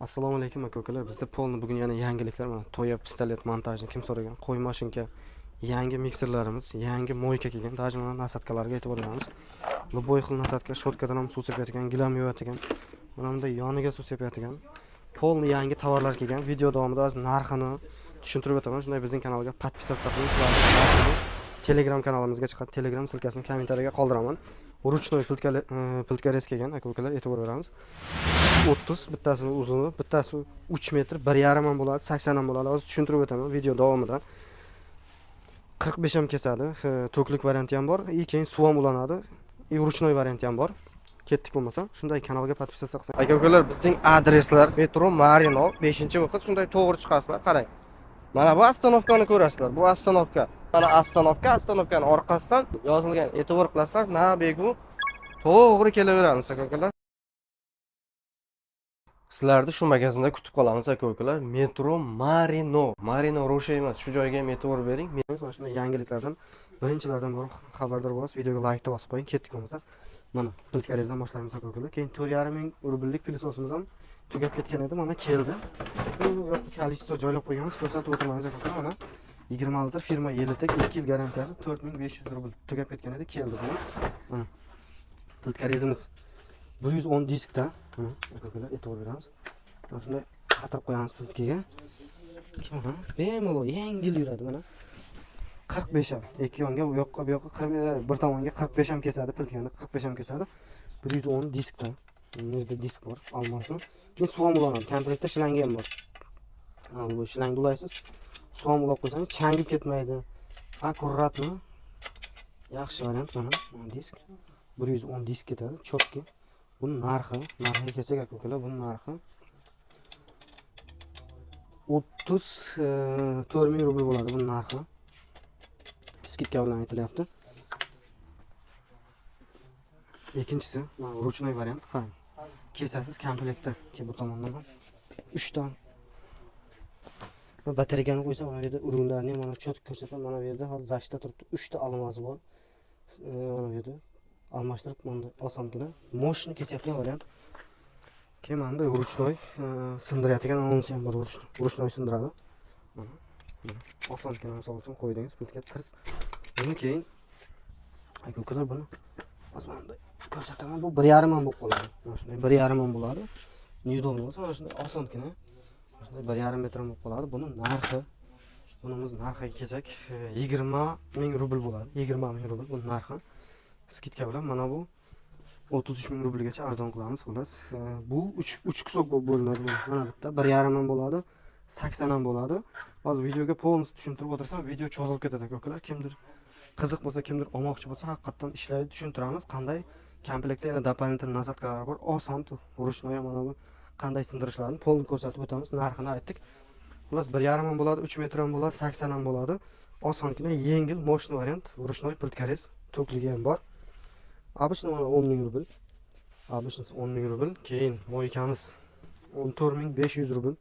Assalomu alaykum aka-ukalar. Bizda polni bugun yana yangiliklar mana Toya pistolet montajni kim so'ragan? Qo'y mashinka yangi mikserlarimiz, yangi moyka kelgan. Даже mana nasatkalarga e'tibor beramiz. Любой xil nasatka, shotkadan ham suv sepayotgan, gilam yuvayotgan. Mana bunday yoniga suv sepayotgan. Polni yangi tovarlar kelgan. Video davomida narxini tushuntirib o'taman. Shunday bizning kanalga podpisatsiya qiling. Sizlarni Telegram kanalimizga chiqadi. Telegram silkasini kommentariyaga qoldiraman. Ruchnoy piltkares kelgan aka-ukalar, e'tibor beramiz. 30, bittasi uzuni, bittasi 3 metr, 1,5 ham bo'ladi, 80 ham bo'ladi. Hozir tushuntirib o'taman video davomida. 45 ham kesadi, to'klik varianti ham bor, keyin suv ham ulanadi. Ruchnoy varianti ham bor. Ketdik bo'lmasa, shunday kanalga podpisatsiya qilsang. Aka-ukalar, bizning adreslar Metro Marino 5-vaqt shunday to'g'ri chiqasizlar, qarang. Mana bu ostanovkani ko'rasizlar. Bu ostanovka. Mana ostanovkani orqasidan yozilgan. E'tibor qilasizlar, na begu to'g'ri kelaveramiz aka-ukalar. Sizlarni shu magazinda kutib qolamiz aka-ukalar. Metro Marino. Marino Ro'sha emas. Shu joyga ham e'tibor bering. Men mana shunday yangiliklardan birinchilardan biri xabardor bo'lasiz. Videoga like bosib qo'ying. Ketdik bo'lmasa. Mana piltkarezdan boshlaymiz aka-ukalar. Keyin 4,5 ming rubllik pilososimiz ham tugab ketgan edi. Mana keldi. Bu yoqda kolичество joylab qo'yganmiz. Ko'rsatib o'tiramiz aka-ukalar. Mana 20 litr firma Yelitek 2 yil garantiyasi 4500 rubl tugab ketgan edi. Keldi bu. Mana piltkarezimiz 110 diskda. Aka-ukalar e'tibor beramiz. Mana shunday qatirib qo'yamiz piltkaga. Mana bemalol yengil yuradi mana. 45 ham. Ikki yonga u yoqqa bu yoqqa bir tomonga 45 ham kesadi, piltkani 45 ham kesadi. 110 diskda. Bu yerda disk bor, olmasin. Keyin suv ham ulanadi. Komplektda shlangi ham bor. Mana bu shlangi ulaysiz. Suv ham ulab qo'ysangiz changib ketmaydi. Akkuratmi? Yaxshi variant mana. Disk 110 disk ketadi, chotki. Bunun narxiga kelsak aka-ukalar, bunun narxi 34 ming rubl bo'ladi bunun narxi. Skidka bilan aytilyapti. Ikkinchisi, mana ruchnoy variant, qarang. Kesasiz komplektda, ki bu tomondan ham 3 ta batareyani qo'ysam, mana bu yerda urug'larni mana chotki ko'rsataman. Mana bu yerda hozir zashta turibdi. 3 ta almasi bor. Mana bu yerda almashtirib mana osongina moshni kesayotgan variant. Keyin mana bu ruchnoy sindirayotgan anonsi ham bor. Ruchnoy sindiradi. Osongina misol uchun qo'ydingiz, piltga tirs. Buni keyin aka-ukalar buni osmonda ko'rsataman. Bu 1,5 ham bo'lib qoladi. Mana shunday 1,5 ham bo'ladi. Neudobno bo'lsa, mana shunday osongina. Mana shunday 1,5 metr bo'lib qoladi. Buning narxiga kelsak 20 ming rubl bo'ladi. 20 ming rubl buning narxi. Skidka bilan mana bu 33 ming rublgacha arzon qilamiz xullas. Bu 3 qisok bo'lib bo'linadi. Mana bitta 1,5 ham bo'ladi, 80 ham bo'ladi. Hozir videoga polni tushuntirib o'tirsam, video cho'zilib ketadi aka-ukalar. Kimdir qiziq bo'lsa, kimdir olmoqchi bo'lsa, haqiqatan ishlaydi, tushuntiramiz. Qanday komplektda yana doполнительный nasatkalar bor. Oson ruchnoy mana bu qanday sindirishlarini polni ko'rsatib o'tamiz. Narxini aytdik. Xullas 1,5 ham bo'ladi, 3 metr ham bo'ladi, 80 ham bo'ladi. Osongina, yengil, moshni variant, ruchnoy piltkares, to'kligi ham bor. Обычно 10 ming rubl. Обычно 10 ming rubl. Keyin moykamiz 14.500 rubl.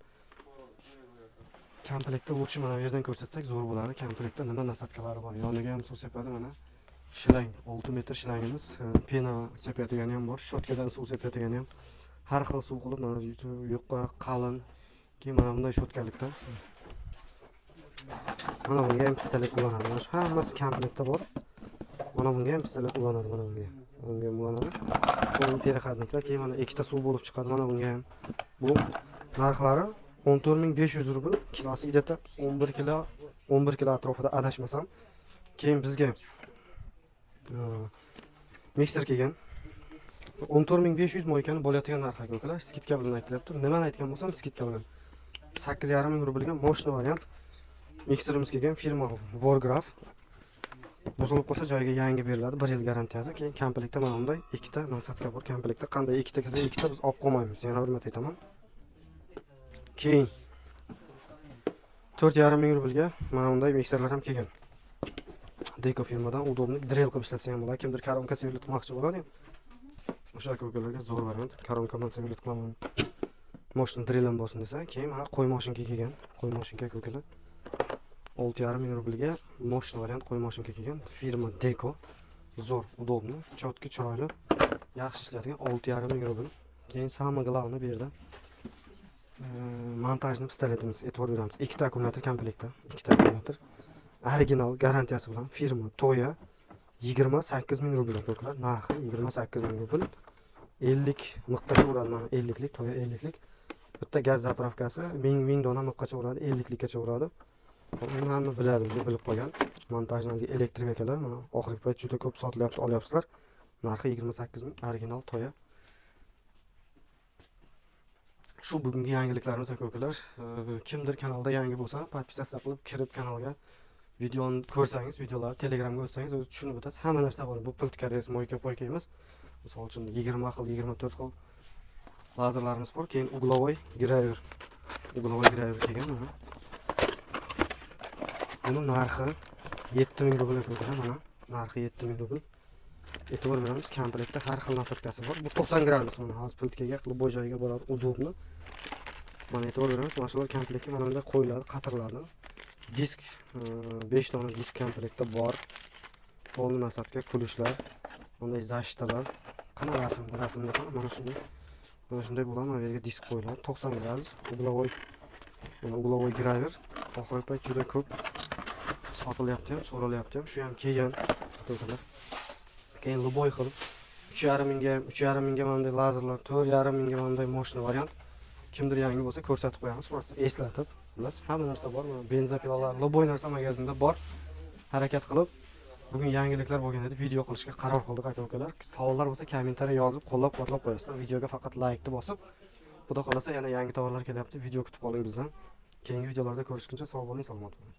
Komplektda lutchi mana bu yerdan ko'rsatsak zo'r bo'ladi. Komplektda nima nasatkalari bor? Yoniga ham suv sepadi mana. Shlang 6 metr shlangimiz, pena sepayotgani ham bor. Shotkadan suv sepayotgani ham. Har xil suv qilib mana yo'qqa qalin. Keyin mana bunday shotkalikda. Mana bunga ham pistolet ulanadi. Mana shu hammasi komplektda bor. Mana bunga ham pistolet ulanadi, mana bunga. Bunga ham ulanadi. Bu perihodniklar, keyin mana ikkita suv bo'lib chiqadi mana bunga ham. Bu narxlari 14.500 rubl, kilosi где-то 11 kilo atrofida adashmasam. Keyin bizga mikser kelgan. 14.500 moykani bo'layotgan narx aka-ukalar, skidka bilan aytilyapti. Nimani aytgan bo'lsam, skidka bilan 8,5 ming rublga moshni variant mikserimiz kelgan, firma Vorgraf. Buzilib qolsa joyiga yangi beriladi, 1 yil garantiyasi. Keyin komplektda mana bunday ikkita nasatka bor. Komplektda qanday ikkita kelsa, ikkita biz olib qo'ymaymiz. Yana hurmat etaman. Keyin 4,5 ming rublga mana bunday mikserlar ham kelgan. Deko firmadan udobni drill qilib ishlatsa ham bo'ladi. Kimdir karonka sevilit qilmoqchi bo'ladi. O'sha aka-ukalarga zo'r variant. Karonkaman sevilit qilaman. Moshni drill ham bo'lsin desa, keyin mana qo'y mashinka kelgan. Qo'y mashinka aka-ukalar 6,5 ming rublga moshni variant qo'y mashinka kelgan. Firma Deko. Zo'r, udobni, chotki, chiroyli, yaxshi ishlaydigan 6,5 ming rubl. Keyin samый главный bu yerda montajni pistoletimiz e'tibor beramiz. 2 ta akkumulyator komplektda. 2 ta akkumulyator. Original garantiyasi bilan firma Toya 28 ming rubl ko'klar. Narxi 28 ming rubl. 50 miqgacha uradi mana 50lik Toya 50lik. Bitta gaz zapravkasi 1000 dona miqgacha uradi, 50likgacha uradi. Buni hamma biladi, o'sha bilib qolgan. Montajnalga elektrik akalar mana oxirgi payt juda ko'p sotilyapti, olyapsizlar. Narxi 28 ming, original Toya. Shu bugungi yangiliklarimiz ko'klar. Kimdir kanalda yangi bo'lsa, podpisatsiya qilib kirib kanalga videoni ko'rsangiz, videolarni Telegramga o'tsangiz, o'zi tushunib o'tasiz. Hamma narsa bor. Bu pilt kares, moyka poyka emas. Misol uchun 20 xil, 24 xil lazerlarimiz bor. Keyin uglovoy graver. Uglovoy graver kelgan mana. Buni narxi 7000 rubl ko'klar mana. Narxi 7000 rubl. E'tibor beramiz, komplektda har xil nasatkasi bor. Bu 90 gradus mana hozir piltkaga qilib bo'y joyiga bo'ladi, udobni. Mana e'tibor beramiz, mana shular komplektga mana bunday qo'yiladi, qatiriladi. Disk 5 dona disk komplektda bor. Polni nasatka, kulishlar, bunday zashtalar. Qana rasmda qana mana shunday. Mana shunday bo'ladi, mana bu yerga disk qo'yiladi. 90 gradus uglovoy. Mana uglovoy graver. Oxirgi payt juda ko'p sotilyapti ham, so'ralyapti ham. Shu ham kelgan. Keyin luboy xil 3,5 mingga, 3,5 mingga bunday lazerlar, 4,5 mingga bunday moshina variant. Kimdir yangi bo'lsa ko'rsatib qo'yamiz, просто eslatib. Xullas, hamma narsa bor. Mana benzopilalar, luboy narsa magazinda bor. Harakat qilib bugun yangiliklar bo'lgan edi, video qilishga qaror qildik aka-ukalar. Savollar bo'lsa kommentariy yozib, qo'llab-quvvatlab qo'yasizlar. Videoga faqat like bosib, xudo xolasa yana yangi tovarlar kelyapti. Video kutib qoling bizdan. Keyingi videolarda ko'rishguncha sog' bo'ling, salomat bo'ling.